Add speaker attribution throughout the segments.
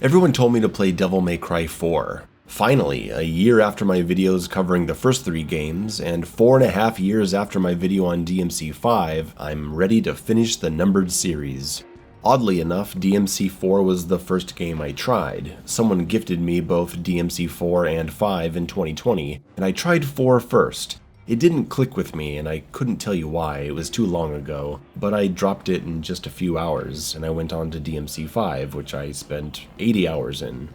Speaker 1: Everyone told me to play Devil May Cry 4. Finally, a year after my videos covering the first 3 games, and 4.5 years after my video on DMC5, I'm ready to finish the numbered series. Oddly enough, DMC4 was the first game I tried. Someone gifted me both DMC4 and 5 in 2020, and I tried 4 first. It didn't click with me, and I couldn't tell you why, it was too long ago, but I dropped it in just a few hours, and I went on to DMC5, which I spent 80 hours in.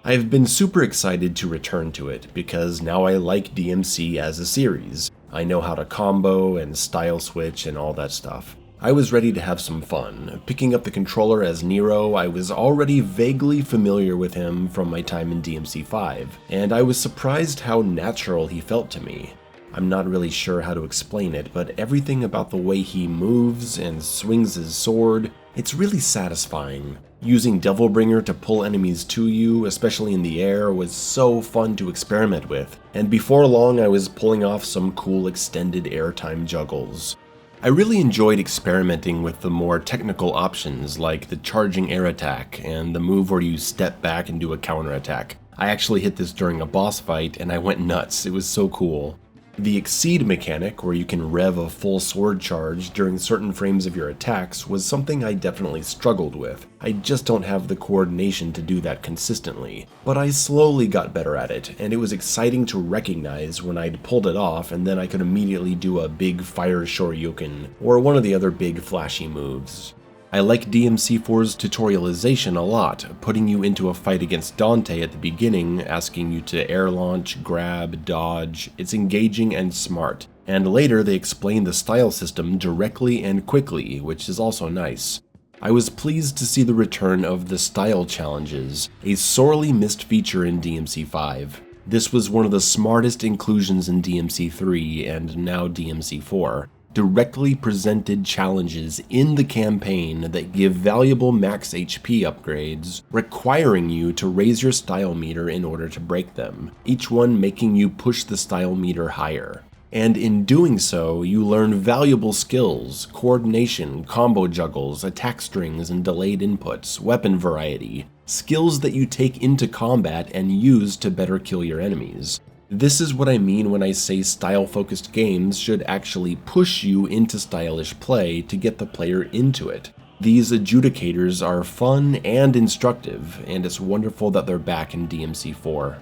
Speaker 1: I've been super excited to return to it, because now I like DMC as a series. I know how to combo and style switch and all that stuff. I was ready to have some fun. Picking up the controller as Nero, I was already vaguely familiar with him from my time in DMC5, and I was surprised how natural he felt to me. I'm not really sure how to explain it, but everything about the way he moves and swings his sword, it's really satisfying. Using Devilbringer to pull enemies to you, especially in the air, was so fun to experiment with, and before long I was pulling off some cool extended airtime juggles. I really enjoyed experimenting with the more technical options like the charging air attack and the move where you step back and do a counterattack. I actually hit this during a boss fight and I went nuts, it was so cool. The Exceed mechanic, where you can rev a full sword charge during certain frames of your attacks, was something I definitely struggled with. I just don't have the coordination to do that consistently. But I slowly got better at it, and it was exciting to recognize when I'd pulled it off and then I could immediately do a big fire shoryuken, or one of the other big flashy moves. I like DMC4's tutorialization a lot, putting you into a fight against Dante at the beginning, asking you to air launch, grab, dodge. It's engaging and smart. And later they explain the style system directly and quickly, which is also nice. I was pleased to see the return of the style challenges, a sorely missed feature in DMC5. This was one of the smartest inclusions in DMC3 and now DMC4. Directly presented challenges in the campaign that give valuable max HP upgrades, requiring you to raise your style meter in order to break them, each one making you push the style meter higher. And in doing so, you learn valuable skills, coordination, combo juggles, attack strings and delayed inputs, weapon variety, skills that you take into combat and use to better kill your enemies. This is what I mean when I say style-focused games should actually push you into stylish play to get the player into it. These adjudicators are fun and instructive, and it's wonderful that they're back in DMC4.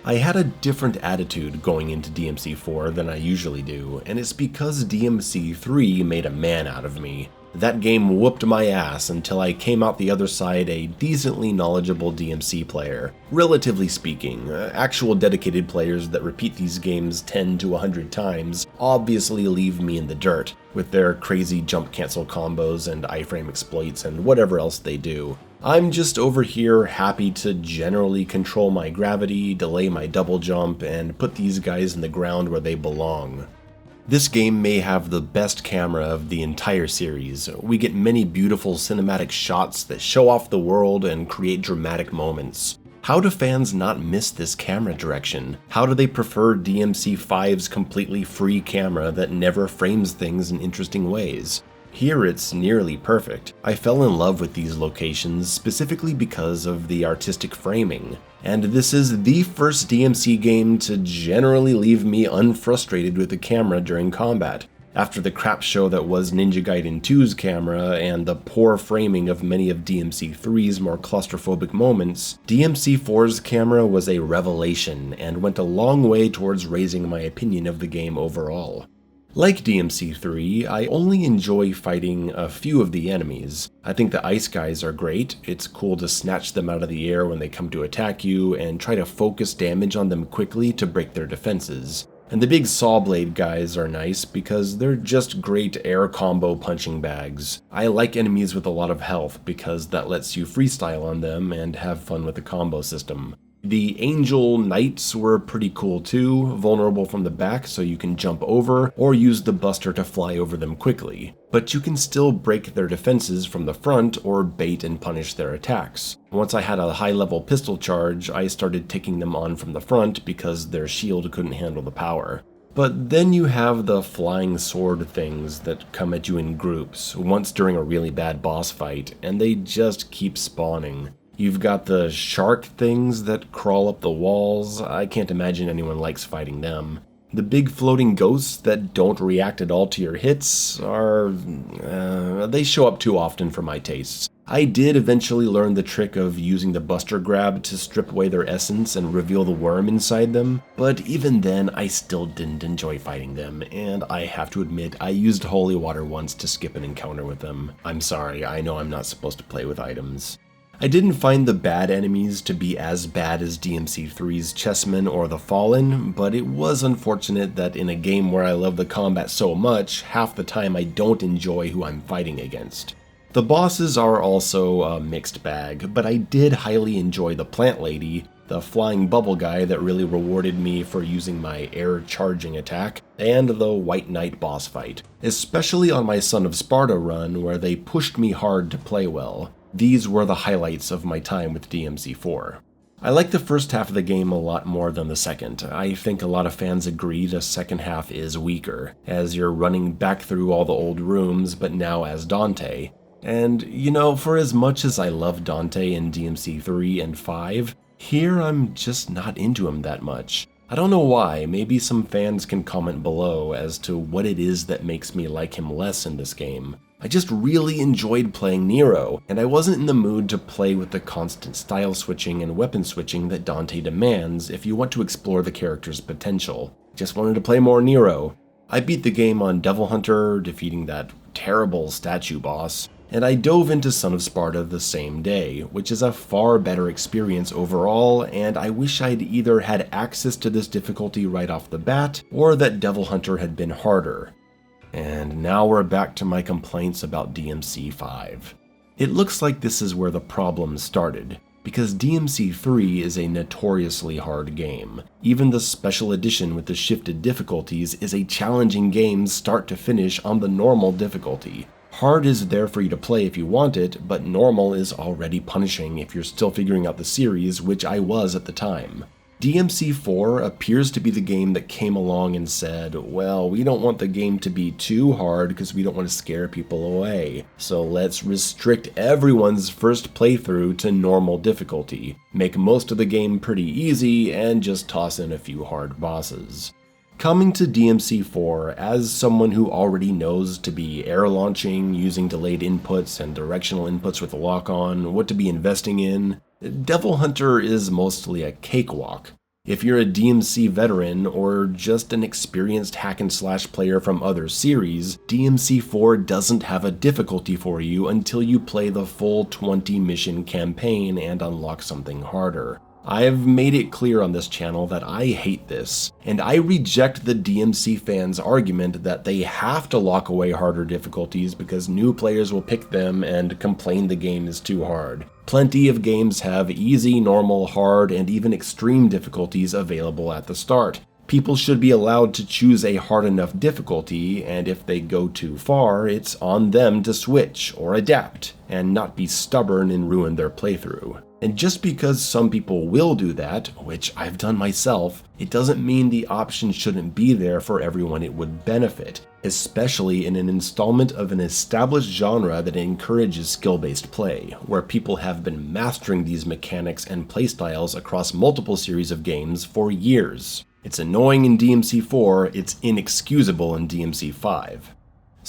Speaker 1: I had a different attitude going into DMC4 than I usually do, and it's because DMC3 made a man out of me. That game whooped my ass until I came out the other side a decently knowledgeable DMC player. Relatively speaking, actual dedicated players that repeat these games 10 to 100 times obviously leave me in the dirt, with their crazy jump cancel combos and iframe exploits and whatever else they do. I'm just over here happy to generally control my gravity, delay my double jump, and put these guys in the ground where they belong. This game may have the best camera of the entire series. We get many beautiful cinematic shots that show off the world and create dramatic moments. How do fans not miss this camera direction? How do they prefer DMC5's completely free camera that never frames things in interesting ways? Here it's nearly perfect. I fell in love with these locations specifically because of the artistic framing, and this is the first DMC game to generally leave me unfrustrated with the camera during combat. After the crap show that was Ninja Gaiden 2's camera and the poor framing of many of DMC3's more claustrophobic moments, DMC4's camera was a revelation and went a long way towards raising my opinion of the game overall. Like DMC3, I only enjoy fighting a few of the enemies. I think the ice guys are great. It's cool to snatch them out of the air when they come to attack you and try to focus damage on them quickly to break their defenses. And the big saw blade guys are nice because they're just great air combo punching bags. I like enemies with a lot of health because that lets you freestyle on them and have fun with the combo system. The Angel Knights were pretty cool too, vulnerable from the back so you can jump over or use the Buster to fly over them quickly. But you can still break their defenses from the front or bait and punish their attacks. Once I had a high level pistol charge, I started taking them on from the front because their shield couldn't handle the power. But then you have the flying sword things that come at you in groups, once during a really bad boss fight, and they just keep spawning. You've got the shark things that crawl up the walls. I can't imagine anyone likes fighting them. The big floating ghosts that don't react at all to your hits they show up too often for my tastes. I did eventually learn the trick of using the Buster Grab to strip away their essence and reveal the worm inside them, but even then I still didn't enjoy fighting them, and I have to admit I used holy water once to skip an encounter with them. I'm sorry, I know I'm not supposed to play with items. I didn't find the bad enemies to be as bad as DMC3's Chessmen or the Fallen, but it was unfortunate that in a game where I love the combat so much, half the time I don't enjoy who I'm fighting against. The bosses are also a mixed bag, but I did highly enjoy the Plant Lady, the flying bubble guy that really rewarded me for using my air charging attack, and the White Knight boss fight, especially on my Son of Sparta run where they pushed me hard to play well. These were the highlights of my time with DMC4. I like the first half of the game a lot more than the second. I think a lot of fans agree the second half is weaker, as you're running back through all the old rooms but now as Dante. And, for as much as I love Dante in DMC 3 and 5, here I'm just not into him that much. I don't know why, maybe some fans can comment below as to what it is that makes me like him less in this game. I just really enjoyed playing Nero, and I wasn't in the mood to play with the constant style switching and weapon switching that Dante demands if you want to explore the character's potential. Just wanted to play more Nero. I beat the game on Devil Hunter, defeating that terrible statue boss, and I dove into Son of Sparta the same day, which is a far better experience overall, and I wish I'd either had access to this difficulty right off the bat, or that Devil Hunter had been harder. And now we're back to my complaints about DMC 5. It looks like this is where the problem started, because DMC 3 is a notoriously hard game. Even the special edition with the shifted difficulties is a challenging game start to finish on the normal difficulty. Hard is there for you to play if you want it, but normal is already punishing if you're still figuring out the series, which I was at the time. DMC4 appears to be the game that came along and said, well, we don't want the game to be too hard because we don't want to scare people away, so let's restrict everyone's first playthrough to normal difficulty, make most of the game pretty easy, and just toss in a few hard bosses. Coming to DMC4 as someone who already knows to be air launching, using delayed inputs and directional inputs with lock-on, what to be investing in, Devil Hunter is mostly a cakewalk. If you're a DMC veteran or just an experienced hack-and-slash player from other series, DMC4 doesn't have a difficulty for you until you play the full 20-mission campaign and unlock something harder. I've made it clear on this channel that I hate this, and I reject the DMC fans' argument that they have to lock away harder difficulties because new players will pick them and complain the game is too hard. Plenty of games have easy, normal, hard, and even extreme difficulties available at the start. People should be allowed to choose a hard enough difficulty, and if they go too far, it's on them to switch or adapt, and not be stubborn and ruin their playthrough. And just because some people will do that, which I've done myself, it doesn't mean the option shouldn't be there for everyone it would benefit, especially in an installment of an established genre that encourages skill-based play, where people have been mastering these mechanics and playstyles across multiple series of games for years. It's annoying in DMC4, it's inexcusable in DMC5.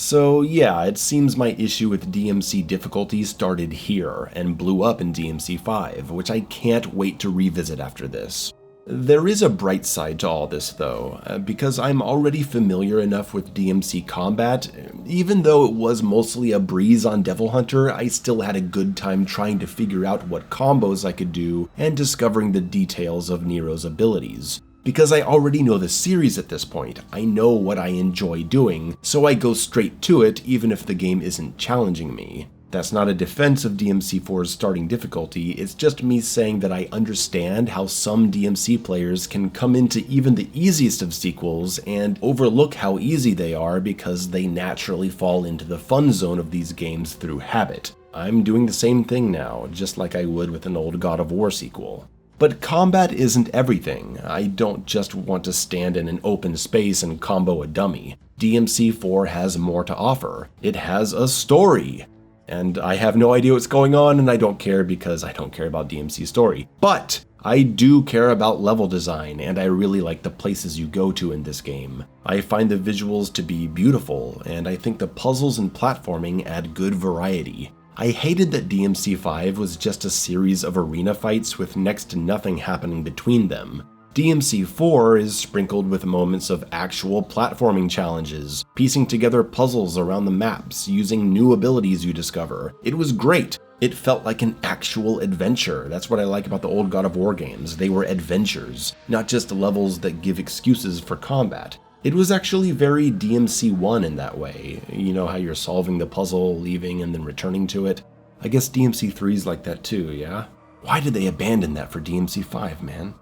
Speaker 1: So yeah, it seems my issue with DMC difficulty started here and blew up in DMC5, which I can't wait to revisit after this. There is a bright side to all this though, because I'm already familiar enough with DMC combat. Even though it was mostly a breeze on Devil Hunter, I still had a good time trying to figure out what combos I could do and discovering the details of Nero's abilities. Because I already know the series at this point, I know what I enjoy doing, so I go straight to it even if the game isn't challenging me. That's not a defense of DMC4's starting difficulty, it's just me saying that I understand how some DMC players can come into even the easiest of sequels and overlook how easy they are because they naturally fall into the fun zone of these games through habit. I'm doing the same thing now, just like I would with an old God of War sequel. But combat isn't everything. I don't just want to stand in an open space and combo a dummy. DMC4 has more to offer. It has a story. And I have no idea what's going on, and I don't care because I don't care about DMC's story. But I do care about level design, and I really like the places you go to in this game. I find the visuals to be beautiful, and I think the puzzles and platforming add good variety. I hated that DMC5 was just a series of arena fights with next to nothing happening between them. DMC4 is sprinkled with moments of actual platforming challenges, piecing together puzzles around the maps, using new abilities you discover. It was great. It felt like an actual adventure. That's what I like about the old God of War games. They were adventures, not just levels that give excuses for combat. It was actually very DMC1 in that way. You know how you're solving the puzzle, leaving, and then returning to it? I guess DMC3's like that too, yeah? Why did they abandon that for DMC5, man?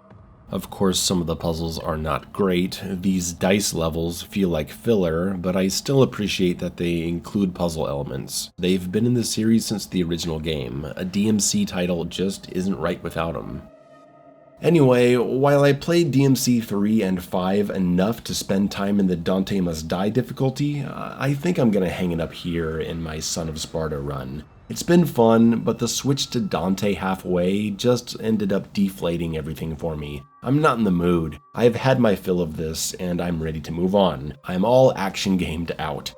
Speaker 1: Of course, some of the puzzles are not great. These dice levels feel like filler, but I still appreciate that they include puzzle elements. They've been in the series since the original game. A DMC title just isn't right without them. Anyway, while I played DMC 3 and 5 enough to spend time in the Dante Must Die difficulty, I think I'm gonna hang it up here in my Son of Sparta run. It's been fun, but the switch to Dante halfway just ended up deflating everything for me. I'm not in the mood. I've had my fill of this, and I'm ready to move on. I'm all action gamed out.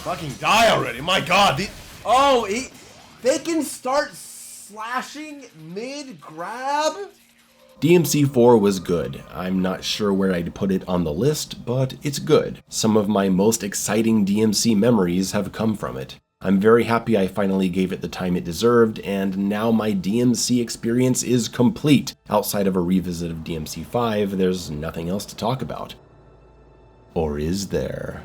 Speaker 2: Fucking die already, my god! They can start slashing mid-grab?
Speaker 1: DMC4 was good. I'm not sure where I'd put it on the list, but it's good. Some of my most exciting DMC memories have come from it. I'm very happy I finally gave it the time it deserved, and now my DMC experience is complete. Outside of a revisit of DMC5, there's nothing else to talk about. Or is there?